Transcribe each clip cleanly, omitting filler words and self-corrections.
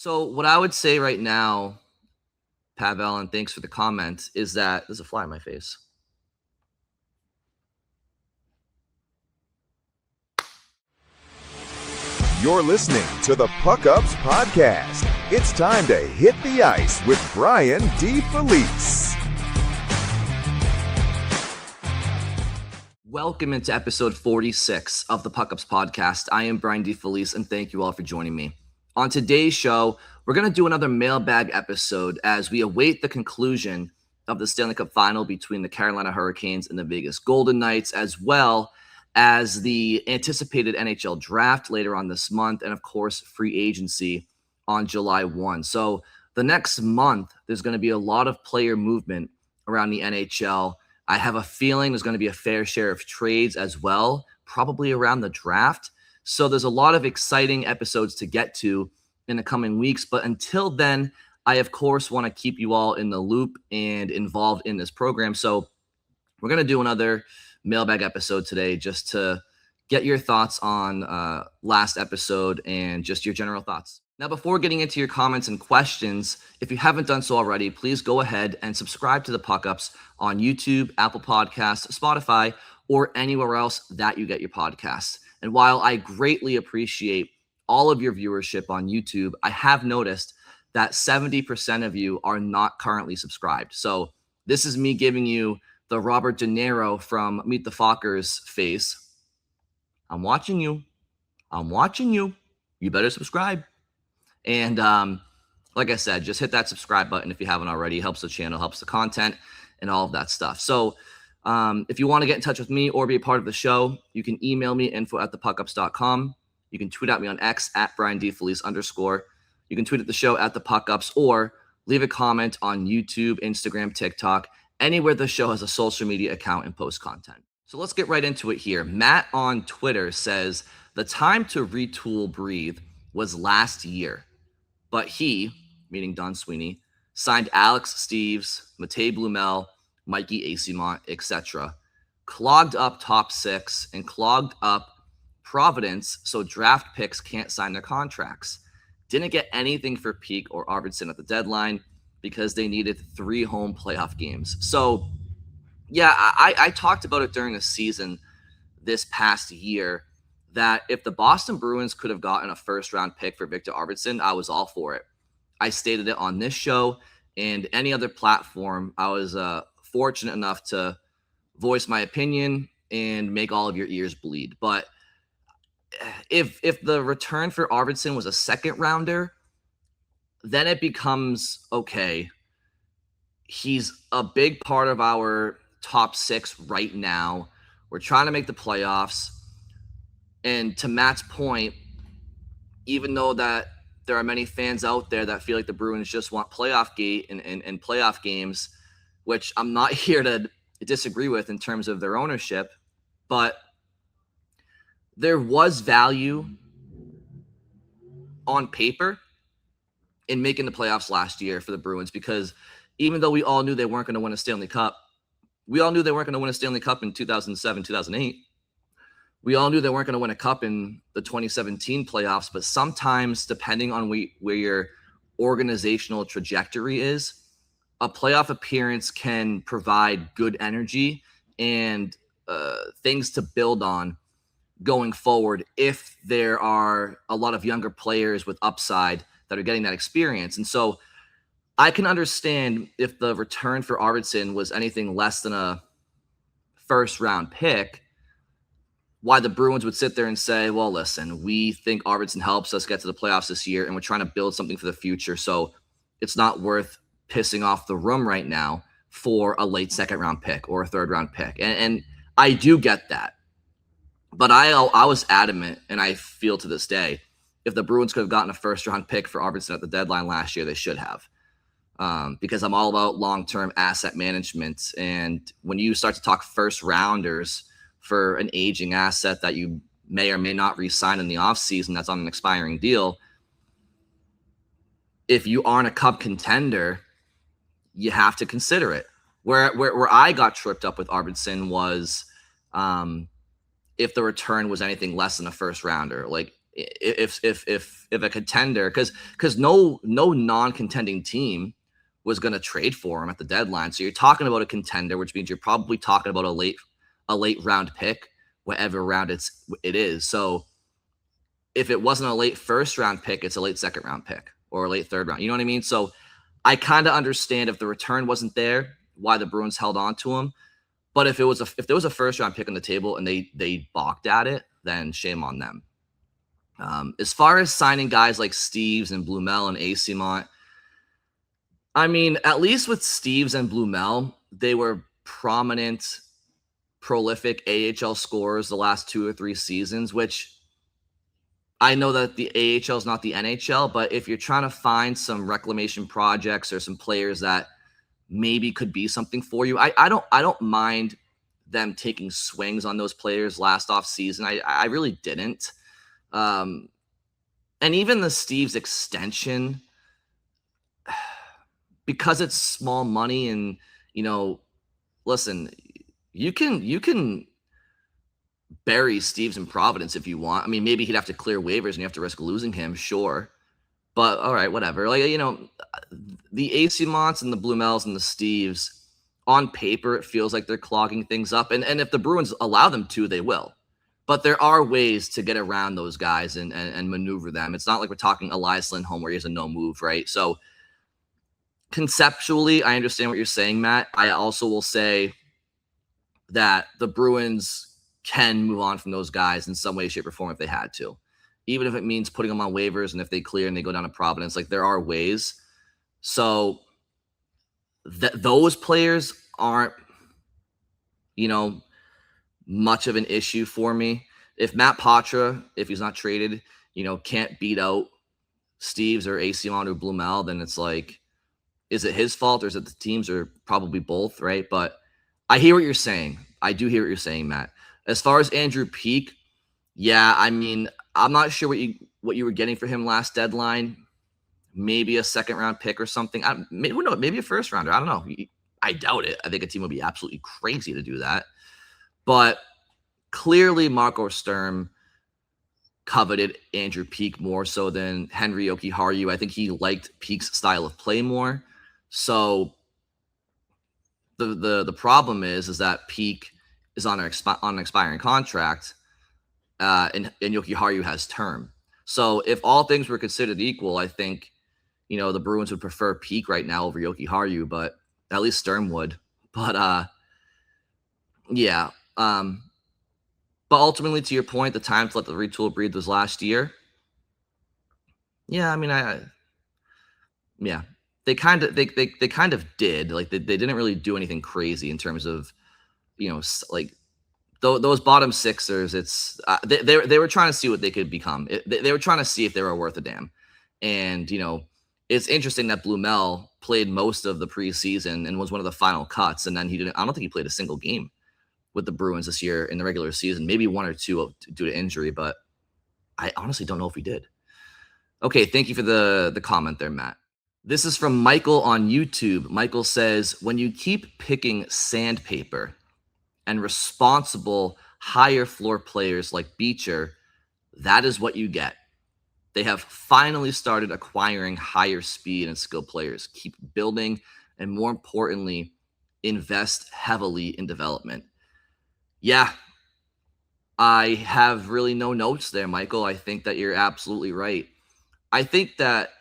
So what I would say right now, Pavel, and thanks for the comment, is that there's a fly in my face. You're listening to the PuckUps Podcast. It's time to hit the ice with Brian D. Felice. Welcome into episode 46 of the PuckUps Podcast. I am Brian D. Felice, and thank you all for joining me. On today's show, we're going to do another mailbag episode as we await the conclusion of the Stanley Cup Final between the Carolina Hurricanes and the Vegas Golden Knights, as well as the anticipated NHL draft later on this month, and of course, free agency on July 1. So the next month, there's going to be a lot of player movement around the NHL. I have a feeling there's going to be a fair share of trades as well, probably around the draft. So there's a lot of exciting episodes to get to in the coming weeks. But until then, I, of course, want to keep you all in the loop and involved in this program. So we're going to do another mailbag episode today just to get your thoughts on last episode and just your general thoughts. Now, before getting into your comments and questions, if you haven't done so already, please go ahead and subscribe to the PuckUps on YouTube, Apple Podcasts, Spotify, or anywhere else that you get your podcasts. And while I greatly appreciate all of your viewership on YouTube, I have noticed that 70% of you are not currently subscribed. So this is me giving you the Robert De Niro from Meet the Fockers face. I'm watching you. I'm watching you. You better subscribe. And like I said, just hit that subscribe button if you haven't already. It helps the channel, helps the content, and all of that stuff. So if you want to get in touch with me or be a part of the show, you can email me, info@thepuckups.com. You can tweet at me on X at @BrianDFelice_. You can tweet at the show at the PuckUps, or leave a comment on YouTube, Instagram, TikTok, anywhere the show has a social media account and post content. So let's get right into it here. Matt on Twitter says, the time to retool breathe was last year, but he, meaning Don Sweeney, signed Alex Steves, Matej Blumel, Mikey Asimont, etc., clogged up top six and clogged up Providence so draft picks can't sign their contracts. Didn't get anything for Peak or Arvidsson at the deadline because they needed 3 home playoff games. So, yeah, I talked about it during the season this past year that if the Boston Bruins could have gotten a first-round pick for Victor Arvidsson, I was all for it. I stated it on this show and any other platform. I was fortunate enough to voice my opinion and make all of your ears bleed. But if the return for Arvidsson was a second-rounder, then it becomes, okay, he's a big part of our top 6 right now. We're trying to make the playoffs. And to Matt's point, even though that there are many fans out there that feel like the Bruins just want playoff gate and playoff games, which I'm not here to disagree with in terms of their ownership, but there was value on paper in making the playoffs last year for the Bruins, because even though we all knew they weren't going to win a Stanley Cup, we all knew they weren't going to win a Stanley Cup in 2007, 2008. We all knew they weren't going to win a cup in the 2017 playoffs, but sometimes, depending on where your organizational trajectory is, a playoff appearance can provide good energy and things to build on going forward if there are a lot of younger players with upside that are getting that experience. And so I can understand if the return for Arvidsson was anything less than a first-round pick, why the Bruins would sit there and say, well, listen, we think Arvidsson helps us get to the playoffs this year, and we're trying to build something for the future, so it's not worth pissing off the room right now for a late second-round pick or a third-round pick. And I do get that. But I was adamant, and I feel to this day, if the Bruins could have gotten a first-round pick for Arvidsson at the deadline last year, they should have. Because I'm all about long-term asset management. And when you start to talk first-rounders for an aging asset that you may or may not re-sign in the offseason that's on an expiring deal, if you aren't a cup contender, you have to consider it. Where I got tripped up with Arvidsson was if the return was anything less than a first rounder. Like if a contender, because no non-contending team was going to trade for him at the deadline. So you're talking about a contender, which means you're probably talking about a late round pick, whatever round it is. So if it wasn't a late first round pick, it's a late second round pick or a late third round. You know what I mean? So I kind of understand if the return wasn't there, why the Bruins held on to him. But if there was a first round pick on the table and they balked at it, then shame on them. As far as signing guys like Steves and Blumel and Acimont, I mean, at least with Steves and Blumel, they were prominent, prolific AHL scorers the last 2 or 3 seasons, which I know that the AHL is not the NHL, but if you're trying to find some reclamation projects or some players that maybe could be something for you, I don't mind them taking swings on those players last off season. I really didn't. And even the Steves extension, because it's small money and, listen, you can bury Steves in Providence if you want. I mean, maybe he'd have to clear waivers and you have to risk losing him, sure. But all right, whatever. Like, the Acimonts and the Blumels and the Steves, on paper, it feels like they're clogging things up. And if the Bruins allow them to, they will. But there are ways to get around those guys and maneuver them. It's not like we're talking Elias Lindholm where he has a no move, right? So conceptually, I understand what you're saying, Matt. I also will say that the Bruins can move on from those guys in some way, shape, or form if they had to. Even if it means putting them on waivers and if they clear and they go down to Providence, like there are ways. So those players aren't, much of an issue for me. If Matt Patra, if he's not traded, can't beat out Steves or Acimont or Blumel, then it's like, is it his fault or is it the teams, or probably both, right? But I hear what you're saying. I do hear what you're saying, Matt. As far as Andrew Peeke, yeah, I mean, I'm not sure what you were getting for him last deadline. Maybe a second round pick or something. Maybe a first rounder. I don't know. I doubt it. I think a team would be absolutely crazy to do that. But clearly, Marco Sturm coveted Andrew Peeke more so than Henry Jokiharju. I think he liked Peake's style of play more. So the problem is that Peeke is on an expiring contract, and Jokiharju has term. So if all things were considered equal, I think the Bruins would prefer Peeke right now over Jokiharju, but at least Sturm would. But yeah. But ultimately, to your point, the time to let the retool breathe was last year. Yeah, I mean, yeah, they kind of did. Like they didn't really do anything crazy in terms of, like those bottom sixers. It's they were trying to see what they could become. They were trying to see if they were worth a damn. And it's interesting that Blumel played most of the preseason and was one of the final cuts, and then he didn't. I don't think he played a single game with the Bruins this year in the regular season, maybe 1 or 2 due to injury, but I honestly don't know if he did. Okay, thank you for the comment there, Matt. This is from Michael on YouTube. Michael says, when you keep picking sandpaper and responsible higher floor players like Beecher, that is what you get. They have finally started acquiring higher speed and skill players. Keep building, and more importantly, invest heavily in development. Yeah, I have really no notes there, Michael. I think that you're absolutely right. I think that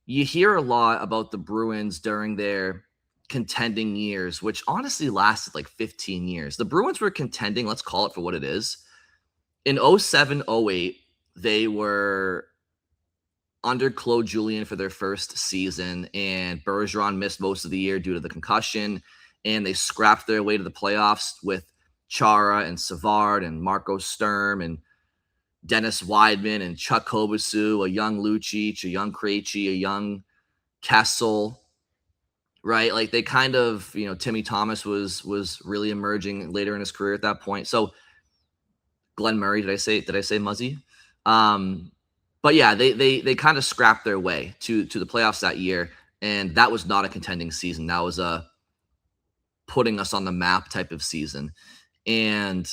you hear a lot about the Bruins during their contending years, which honestly lasted like 15 years. The Bruins were contending, let's call it for what it is. In 07-08, they were under Claude Julien for their first season, and Bergeron missed most of the year due to the concussion, and they scrapped their way to the playoffs with Chara and Savard and Marco Sturm and Dennis Weidman and Chuck Kobasu, a young Lucic, a young Krejci, a young Kessel, right? Like they kind of, Timmy Thomas was really emerging later in his career at that point. So Glenn Murray, did I say Muzzy? But yeah, they kind of scrapped their way to the playoffs that year, and that was not a contending season. That was a putting us on the map type of season. And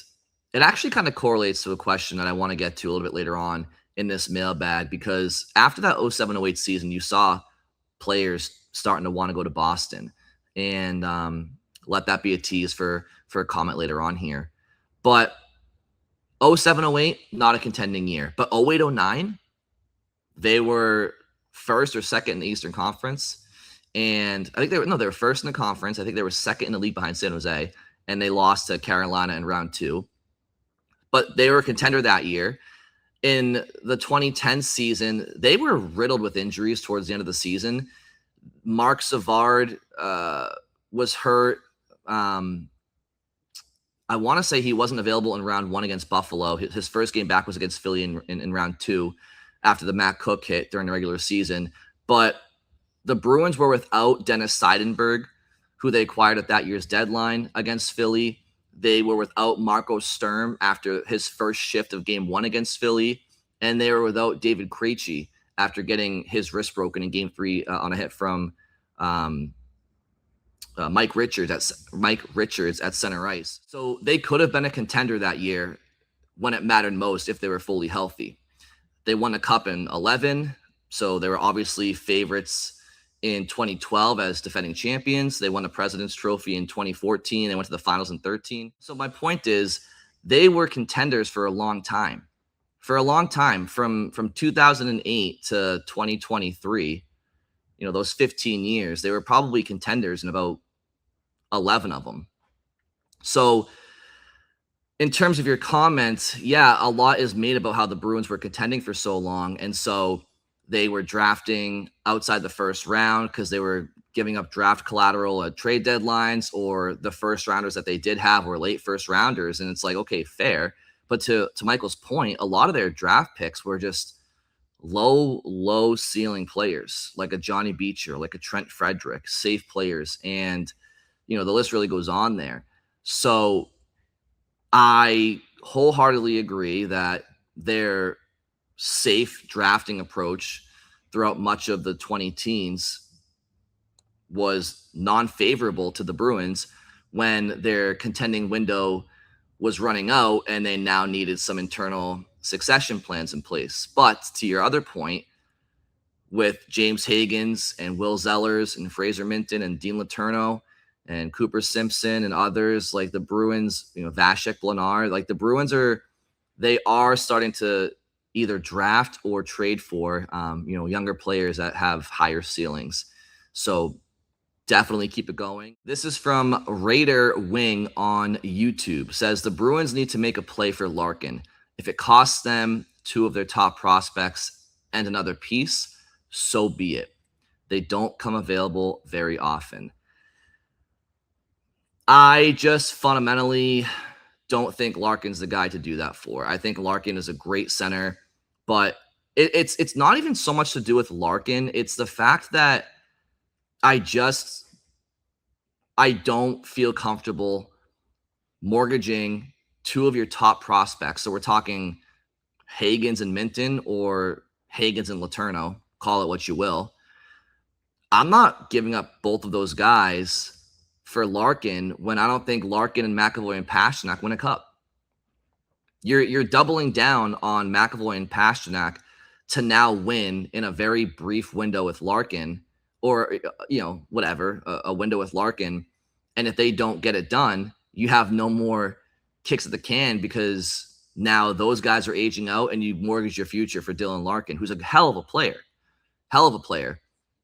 it actually kind of correlates to a question that I want to get to a little bit later on in this mailbag, because after that 07-08 season, you saw players starting to want to go to Boston. And let that be a tease for a comment later on here. But 07-08, not a contending year. But 08-09, they were first or second in the Eastern Conference. And I think they were first in the conference. I think they were second in the league behind San Jose. And they lost to Carolina in round 2. But they were a contender that year. In the 2010 season, they were riddled with injuries towards the end of the season. Mark Savard was hurt. I want to say he wasn't available in round 1 against Buffalo. His first game back was against Philly in round 2 after the Matt Cook hit during the regular season. But the Bruins were without Dennis Seidenberg, who they acquired at that year's deadline against Philly. They were without Marco Sturm after his first shift of game 1 against Philly. And they were without David Krejci after getting his wrist broken in game 3 on a hit from Mike Richards at center ice. So they could have been a contender that year when it mattered most if they were fully healthy. They won a cup in 11, so they were obviously favorites in 2012 as defending champions. They won the President's Trophy in 2014. They went to the finals in 13. So my point is, they were contenders for a long time. For a long time, from 2008 to 2023, those 15 years, they were probably contenders in about 11 of them. So in terms of your comments, yeah, a lot is made about how the Bruins were contending for so long. And so they were drafting outside the first round because they were giving up draft collateral at trade deadlines, or the first rounders that they did have were late first rounders. And it's like, okay, fair. But to Michael's point, a lot of their draft picks were just low ceiling players, like a Johnny Beecher, like a Trent Frederick, safe players. And, the list really goes on there. So I wholeheartedly agree that their safe drafting approach throughout much of the 2010s was non-favorable to the Bruins when their contending window was running out and they now needed some internal succession plans in place. But to your other point, with James Higgins and Will Zellers and Fraser Minton and Dean Letourneau and Cooper Simpson and others, like the Bruins, Vasek Blanard, like the Bruins they are starting to either draft or trade for, younger players that have higher ceilings. So definitely keep it going. This is from Raider Wing on YouTube. Says the Bruins need to make a play for Larkin. If it costs them 2 of their top prospects and another piece, so be it. They don't come available very often. I just fundamentally don't think Larkin's the guy to do that for. I think Larkin is a great center, but it's not even so much to do with Larkin. It's the fact that I don't feel comfortable mortgaging 2 of your top prospects. So we're talking Higgins and Minton, or Higgins and Letourneau, call it what you will. I'm not giving up both of those guys for Larkin when I don't think Larkin and McAvoy and Pastrnak win a cup. You're doubling down on McAvoy and Pastrnak to now win in a very brief window with Larkin, or whatever, a window with Larkin. And if they don't get it done, you have no more kicks at the can, because now those guys are aging out and you mortgage your future for Dylan Larkin, who's a hell of a player.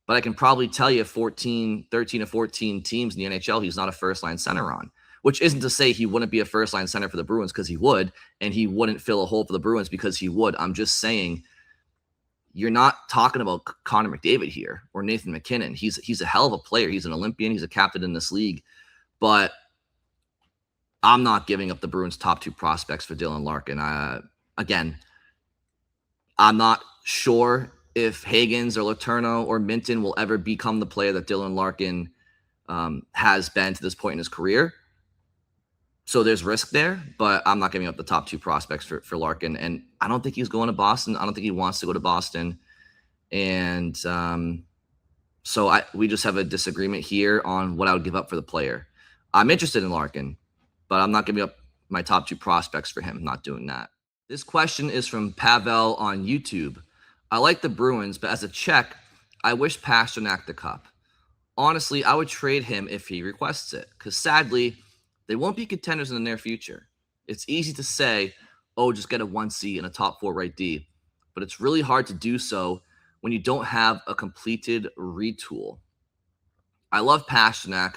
But I can probably tell you 13 to 14 teams in the NHL he's not a first-line center on, which isn't to say he wouldn't be a first-line center for the Bruins, because he would, and he wouldn't fill a hole for the Bruins because he would. I'm just saying, you're not talking about Connor McDavid here or Nathan McKinnon. He's a hell of a player. He's an Olympian. He's a captain in this league. But I'm not giving up the Bruins' top 2 prospects for Dylan Larkin. Again, I'm not sure if Higgins or Letourneau or Minton will ever become the player that Dylan Larkin has been to this point in his career. So there's risk there, but I'm not giving up the top 2 prospects for Larkin. And I don't think he's going to Boston. I don't think he wants to go to Boston. And so we just have a disagreement here on what I would give up for the player. I'm interested in Larkin, but I'm not giving up my top 2 prospects for him. I'm not doing that. This question is from Pavel on YouTube. I like the Bruins, but as a Czech, I wish Pastrnak the cup. Honestly, I would trade him if he requests it, because sadly, they won't be contenders in the near future. It's easy to say, oh, just get a 1C and a top 4 right D, but it's really hard to do so when you don't have a completed retool. I love Pastrnak,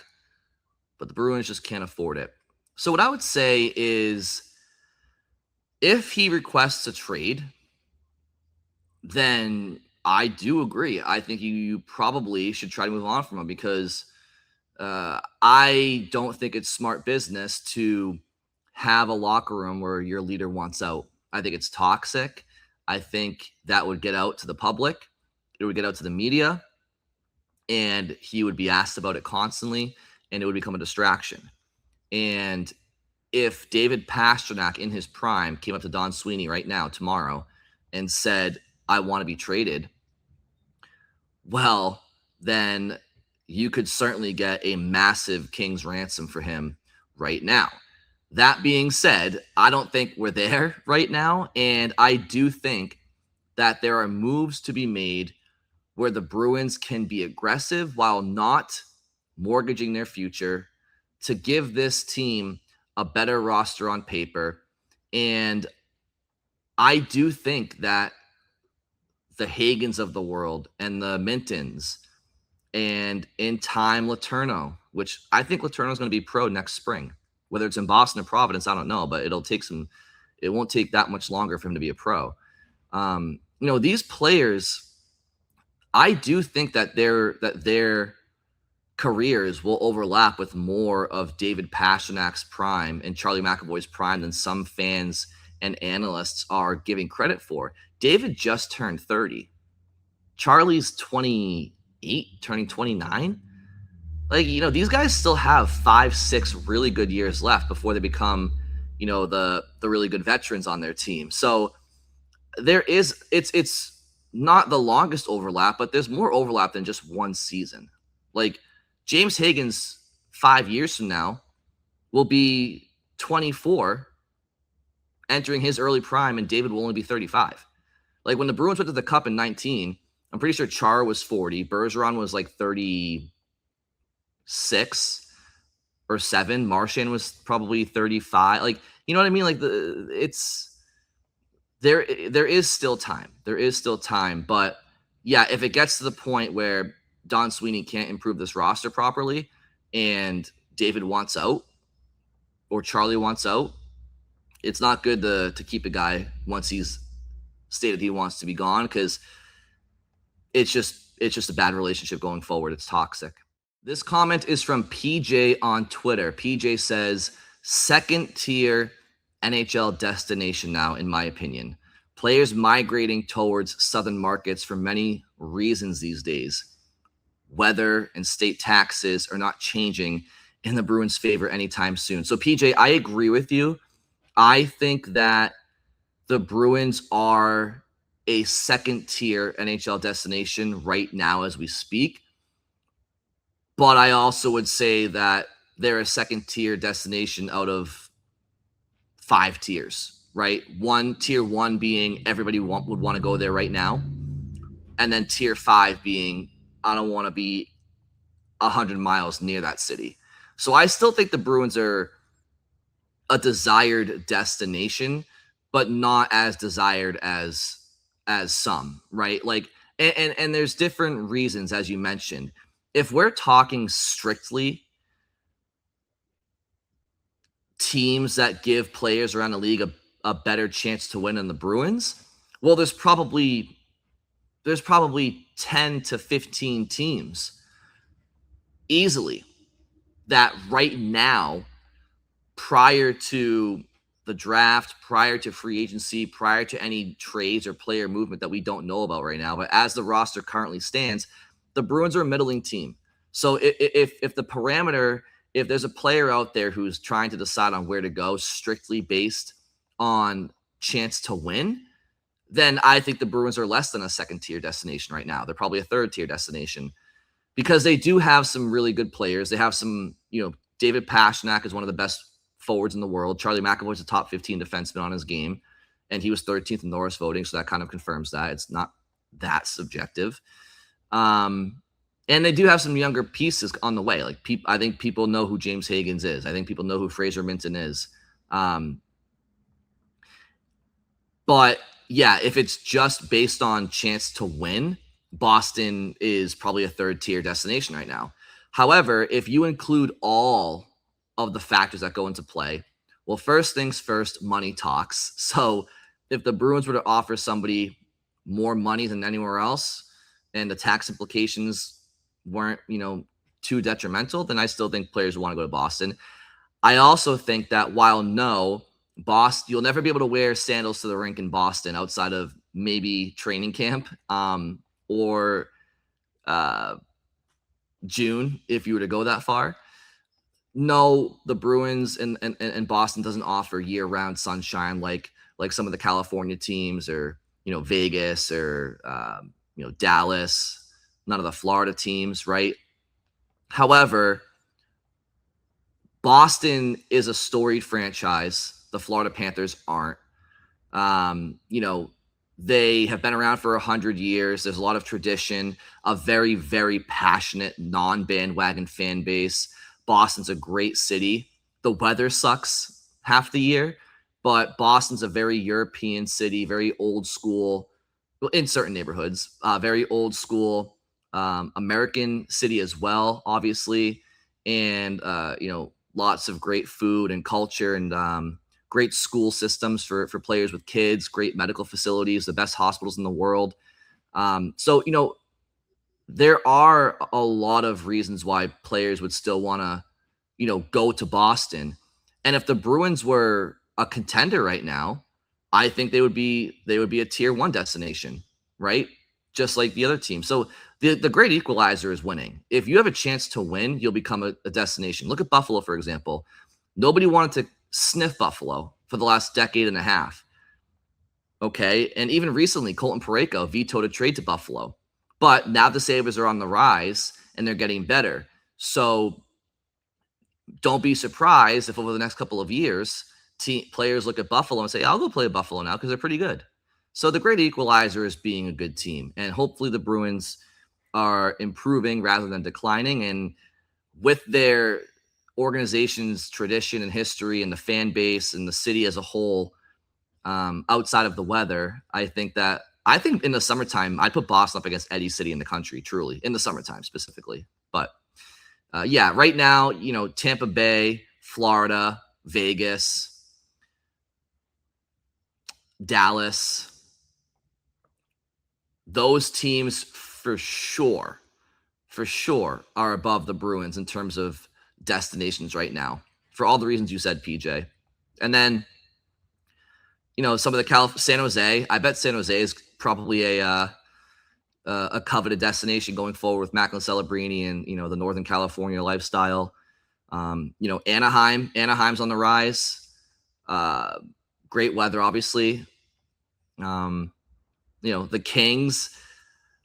but the Bruins just can't afford it. So what I would say is, if he requests a trade, then I do agree. I think you probably should try to move on from him, because I don't think it's smart business to have a locker room where your leader wants out. I think it's toxic. I think that would get out to the public. It would get out to the media, and he would be asked about it constantly, and it would become a distraction. And if David Pastrnak in his prime came up to Don Sweeney right now, tomorrow, and said, I want to be traded, well, then you could certainly get a massive king's ransom for him right now. That being said, I don't think we're there right now. And I do think that there are moves to be made where the Bruins can be aggressive while not mortgaging their future, to give this team a better roster on paper. And I do think that the Hagans of the world and the Mintons and in time Letourneau, which I think Letourneau is going to be pro next spring, whether it's in Boston or Providence, I don't know, but it won't take that much longer for him to be a pro. These players, I do think that their careers will overlap with more of David Pasternak's prime and Charlie McAvoy's prime than some fans and analysts are giving credit for. David just turned 30. Charlie's 28, turning 29. These guys still have 5-6 really good years left before they become, the really good veterans on their team. So it's not the longest overlap, but there's more overlap than just one season. Like, James Higgins 5 years from now will be 24, entering his early prime, and David will only be 35. Like, when the Bruins went to the Cup in 19, I'm pretty sure Char was 40. Bergeron was like 36 or 7. Marchand was probably 35. Like, you know what I mean? Like, there is still time. There is still time. But yeah, if it gets to the point where Don Sweeney can't improve this roster properly and David wants out or Charlie wants out, it's not good to keep a guy once he's stated he wants to be gone, because it's just a bad relationship going forward. It's toxic. This comment is from PJ on Twitter. PJ says, second tier NHL destination now, in my opinion. Players migrating towards southern markets for many reasons these days. Weather and state taxes are not changing in the Bruins' favor anytime soon. So, PJ, I agree with you. I think that the Bruins are a second-tier NHL destination right now as we speak. But I also would say that they're a second-tier destination out of 5 tiers, right? Tier 1 being everybody would want to go there right now. And then tier 5 being, I don't want to be 100 miles near that city. So I still think the Bruins are a desired destination, but not as desired as some, right? Like, and there's different reasons, as you mentioned. If we're talking strictly teams that give players around the league a better chance to win than the Bruins, well, there's probably 10 to 15 teams easily that right now, prior to the draft, prior to free agency, prior to any trades or player movement that we don't know about right now, but as the roster currently stands, the Bruins are a middling team. So if the parameter, if there's a player out there who's trying to decide on where to go strictly based on chance to win, then I think the Bruins are less than a second-tier destination right now. They're probably a third-tier destination, because they do have some really good players. They have some, David Pastrnak is one of the best forwards in the world. Charlie McAvoy is a top 15 defenseman on his game. and he was 13th in Norris voting, so that kind of confirms that. It's not that subjective. And they do have some younger pieces on the way. Like, I think people know who James Higgins is. I think people know who Fraser Minton is. But yeah, if it's just based on chance to win, Boston is probably a third-tier destination right now. However, if you include all of the factors that go into play, well, first things first, money talks. So if the Bruins were to offer somebody more money than anywhere else and the tax implications weren't, too detrimental, then I still think players want to go to Boston. I also think that while Boston, you'll never be able to wear sandals to the rink in Boston outside of maybe training camp or June, if you were to go that far. No, the Bruins and Boston doesn't offer year-round sunshine like some of the California teams, or Vegas, or Dallas, none of the Florida teams, right? However, Boston is a storied franchise. The Florida Panthers aren't. They have been around for 100 years. There's a lot of tradition, a very, very passionate, non-bandwagon fan base. Boston's a great city. The weather sucks half the year, but Boston's a very European city, very old school, in certain neighborhoods, very old school, American city as well, obviously. And, lots of great food and culture, and great school systems for players with kids, great medical facilities, the best hospitals in the world. So, there are a lot of reasons why players would still want to, go to Boston. And if the Bruins were a contender right now, I think they would be a tier 1 destination, right? Just like the other team. So the great equalizer is winning. If you have a chance to win, you'll become a destination. Look at Buffalo, for example. Nobody wanted to sniff Buffalo for the last decade and a half. Okay. And even recently, Colton Parayko vetoed a trade to Buffalo. But now the Sabres are on the rise and they're getting better. So don't be surprised if over the next couple of years, players look at Buffalo and say, I'll go play Buffalo now because they're pretty good. So the great equalizer is being a good team. And hopefully the Bruins are improving rather than declining. And with their organization's tradition and history and the fan base and the city as a whole, outside of the weather, I think in the summertime, I'd put Boston up against any city in the country, truly, in the summertime specifically. But yeah, right now, Tampa Bay, Florida, Vegas, Dallas, those teams for sure are above the Bruins in terms of destinations right now, for all the reasons you said, PJ. And then, some of the San Jose, I bet San Jose is probably a coveted destination going forward with Macklin Celebrini and, the Northern California lifestyle. Anaheim's on the rise. Great weather, obviously. The Kings,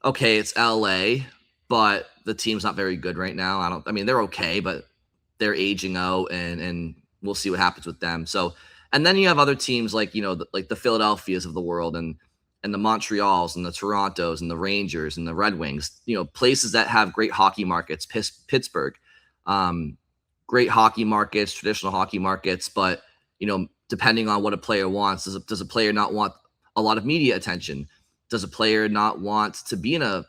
okay, it's LA, but the team's not very good right now. They're okay, but they're aging out, and we'll see what happens with them. So, and then you have other teams like, like the Philadelphias of the world, and the Montreals and the Torontos and the Rangers and the Red Wings, places that have great hockey markets. Pittsburgh, great hockey markets, traditional hockey markets, but, depending on what a player wants, does a player not want a lot of media attention? Does a player not want to be in a,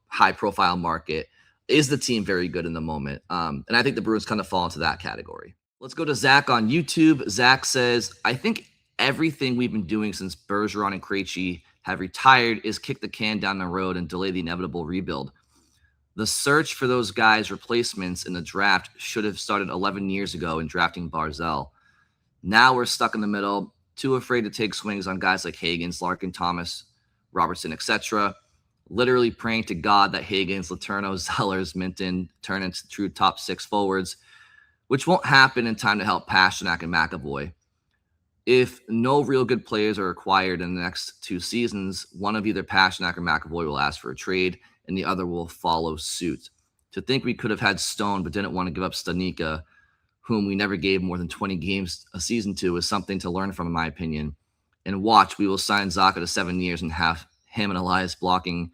high profile market? Is the team very good in the moment? And I think the Bruins kind of fall into that category. Let's go to Zach on YouTube. Zach says, I think everything we've been doing since Bergeron and Krejci have retired is kick the can down the road and delay the inevitable rebuild. The search for those guys' replacements in the draft should have started 11 years ago in drafting Barzal. Now we're stuck in the middle, too afraid to take swings on guys like Higgins, Larkin, Thomas, Robertson, etc. Literally praying to God that Higgins, Letourneau, Zellers, Minton turn into true top 6 forwards, which won't happen in time to help Pasternak and McAvoy. If no real good players are acquired in the next 2 seasons, one of either Pasternak or McAvoy will ask for a trade, and the other will follow suit. To think we could have had Stone but didn't want to give up Stanika, whom we never gave more than 20 games a season to, is something to learn from, in my opinion. and watch, we will sign Zacha to 7 years and have him and Elias blocking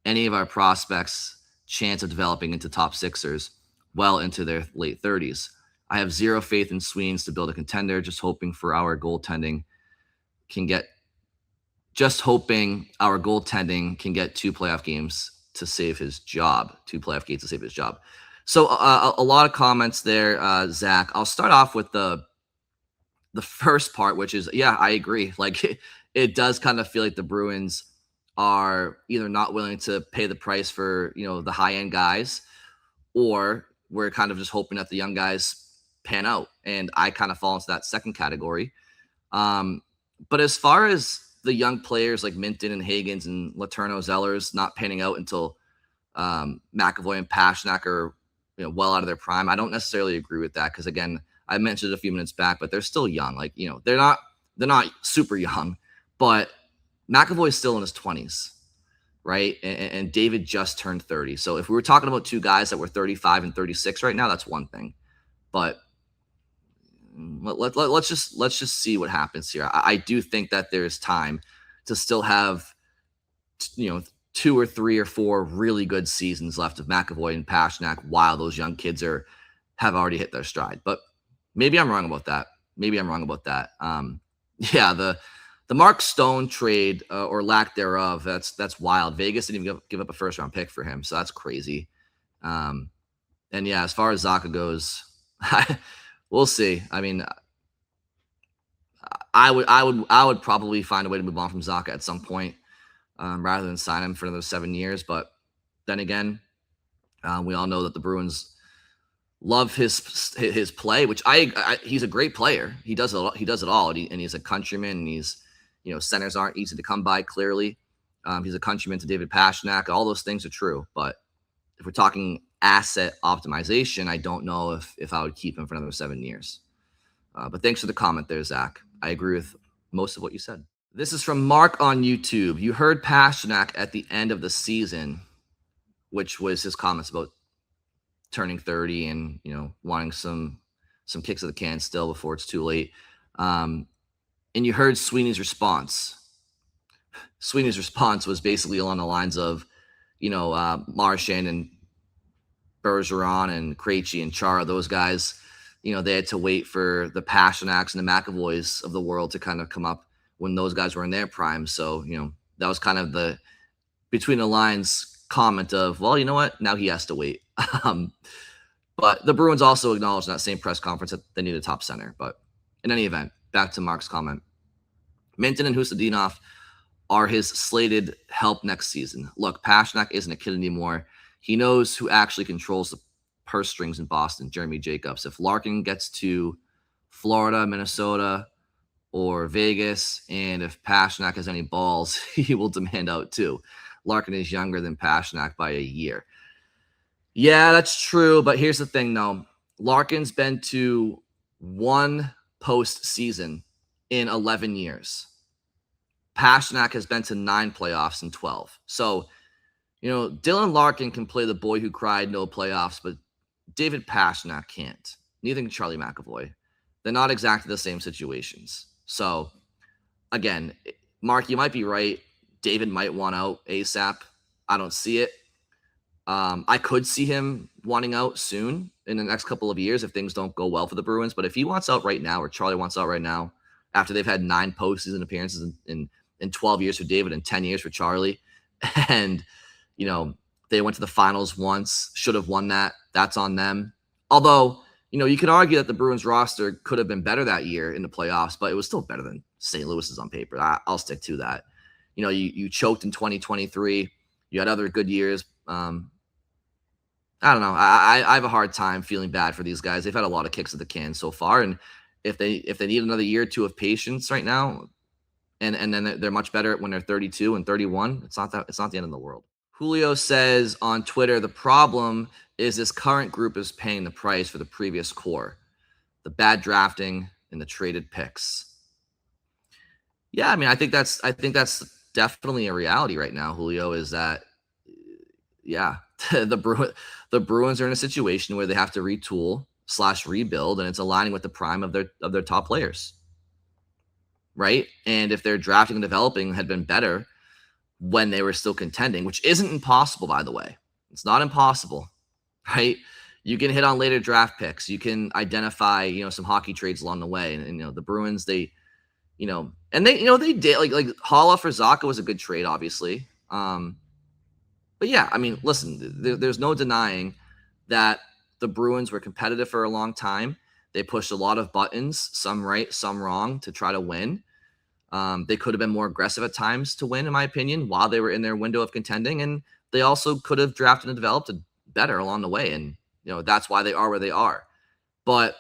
any of our prospects' chance of developing into top sixers well into their late 30s. I have zero faith in Sweens to build a contender, just hoping our goaltending can get 2 playoff games to save his job. 2 playoff games to save his job. So a lot of comments there, Zach. I'll start off with the first part, which is, yeah, I agree. Like it does kind of feel like the Bruins are either not willing to pay the price for, the high end guys, or we're kind of just hoping that the young guys pan out. And I kind of fall into that second category. But as far as the young players like Minton and Hagens and Letourneau, Zellers not panning out until McAvoy and Pastrnak are well out of their prime, I don't necessarily agree with that, because again, I mentioned it a few minutes back, but they're still young. Like, they're not super young, but McAvoy's still in his 20s, right? And David just turned 30. So if we were talking about 2 guys that were 35 and 36 right now, that's one thing. But let's just see what happens here. I do think that there's time to still have 2 or 3 or 4 really good seasons left of McAvoy and Pastrnak while those young kids have already hit their stride. But maybe I'm wrong about that. Yeah, the Mark Stone trade or lack thereof, that's wild. Vegas didn't even give up a first round pick for him, so that's crazy. And yeah, as far as Zacha goes, we'll see. I mean, I would probably find a way to move on from Zacha at some point, rather than sign him for another 7 years. But then again, we all know that the Bruins love his play, which he's a great player. He does it all, and he's a countryman. And he's centers aren't easy to come by. Clearly, he's a countryman to David Pastrnak. All those things are true, but if we're talking asset optimization, I don't know if I would keep him for another 7 years. But thanks for the comment there, Zach. I agree with most of what you said. This is from Mark on YouTube. You heard Pastrnak at the end of the season, which was his comments about turning 30 and wanting some kicks of the can still before it's too late. And you heard Sweeney's response. Sweeney's response was basically along the lines of, Marchand and Bergeron and Krejci and Chara, those guys, they had to wait for the Pasternaks and the McAvoys of the world to kind of come up when those guys were in their prime. So, that was kind of the between the lines comment of, well, you know what? Now he has to wait. But the Bruins also acknowledged in that same press conference that they need a top center. But in any event, back to Mark's comment. Minton and Hustadinov are his slated help next season. Look, Pastrnak isn't a kid anymore. He knows who actually controls the purse strings in Boston, Jeremy Jacobs. If Larkin gets to Florida, Minnesota, or Vegas, and if Pastrnak has any balls, he will demand out too. Larkin is younger than Pastrnak by a year. Yeah, that's true, but here's the thing, though. Larkin's been to 1 postseason in 11 years. Pastrnak has been to 9 playoffs in 12. So, Dylan Larkin can play the boy who cried, no playoffs, but David Pastrnak can't. Neither can Charlie McAvoy. They're not exactly the same situations. So, again, Mark, you might be right. David might want out ASAP. I don't see it. I could see him wanting out soon in the next couple of years if things don't go well for the Bruins. But if he wants out right now, or Charlie wants out right now, after they've had 9 postseason appearances in 12 years for David and 10 years for Charlie, and they went to the finals once, should have won that. That's on them. Although, you could argue that the Bruins roster could have been better that year in the playoffs, but it was still better than St. Louis's on paper. I'll stick to that. You choked in 2023. You had other good years. I don't know. I have a hard time feeling bad for these guys. They've had a lot of kicks at the can so far, and if they need another year or two of patience right now, and then they're much better when they're 32 and 31, it's not the end of the world. Julio says on Twitter, the problem is this current group is paying the price for the previous core, the bad drafting and the traded picks. Yeah, I mean, I think that's definitely a reality right now, Julio, is that, yeah, the Bruins are in a situation where they have to retool /rebuild, and it's aligning with the prime of their top players. right? And if their drafting and developing had been better when they were still contending, which isn't impossible, by the way. It's not impossible, right? You can hit on later draft picks. You can identify, some hockey trades along the way. And the Bruins, they did like Hala for Zaka was a good trade, obviously. But yeah, I mean, listen, there's no denying that the Bruins were competitive for a long time. They pushed a lot of buttons, some right, some wrong, to try to win. They could have been more aggressive at times to win, in my opinion, while they were in their window of contending. And they also could have drafted and developed better along the way. And, that's why they are where they are. But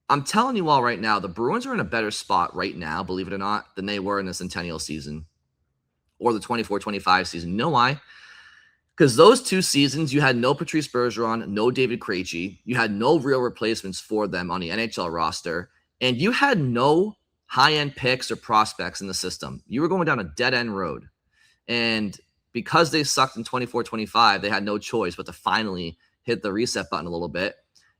I'm telling you all right now, the Bruins are in a better spot right now, believe it or not, than they were in the Centennial season or the 24-25 season. You know why? Because those 2 seasons, you had no Patrice Bergeron, no David Krejci. You had no real replacements for them on the NHL roster. And you had no high-end picks or prospects in the system. You were going down a dead-end road. And because they sucked in 24-25, they had no choice but to finally hit the reset button a little bit.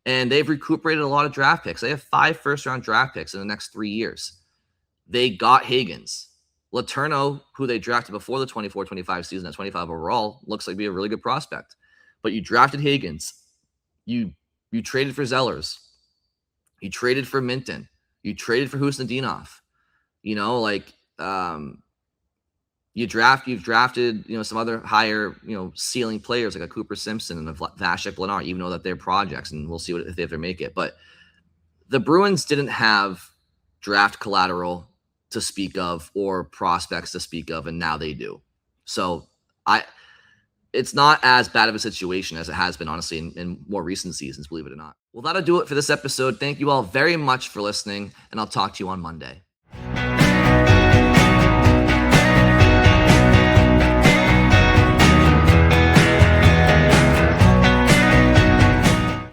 And they've recuperated a lot of draft picks. They have 5 first-round draft picks in the next 3 years. They got Higgins. Letourneau, who they drafted before the 24-25 season at 25 overall, looks like to be a really good prospect. But you drafted Higgins. You traded for Zellers. You traded for Minton. You traded for Husnudinov. You've drafted, some other higher, ceiling players like a Cooper Simpson and a Vasek Leonard, even though that they're projects, and we'll see if they ever make it. But the Bruins didn't have draft collateral to speak of or prospects to speak of, and now they do. So it's not as bad of a situation as it has been, honestly, in more recent seasons, believe it or not. Well, that'll do it for this episode. Thank you all very much for listening, and I'll talk to you on Monday.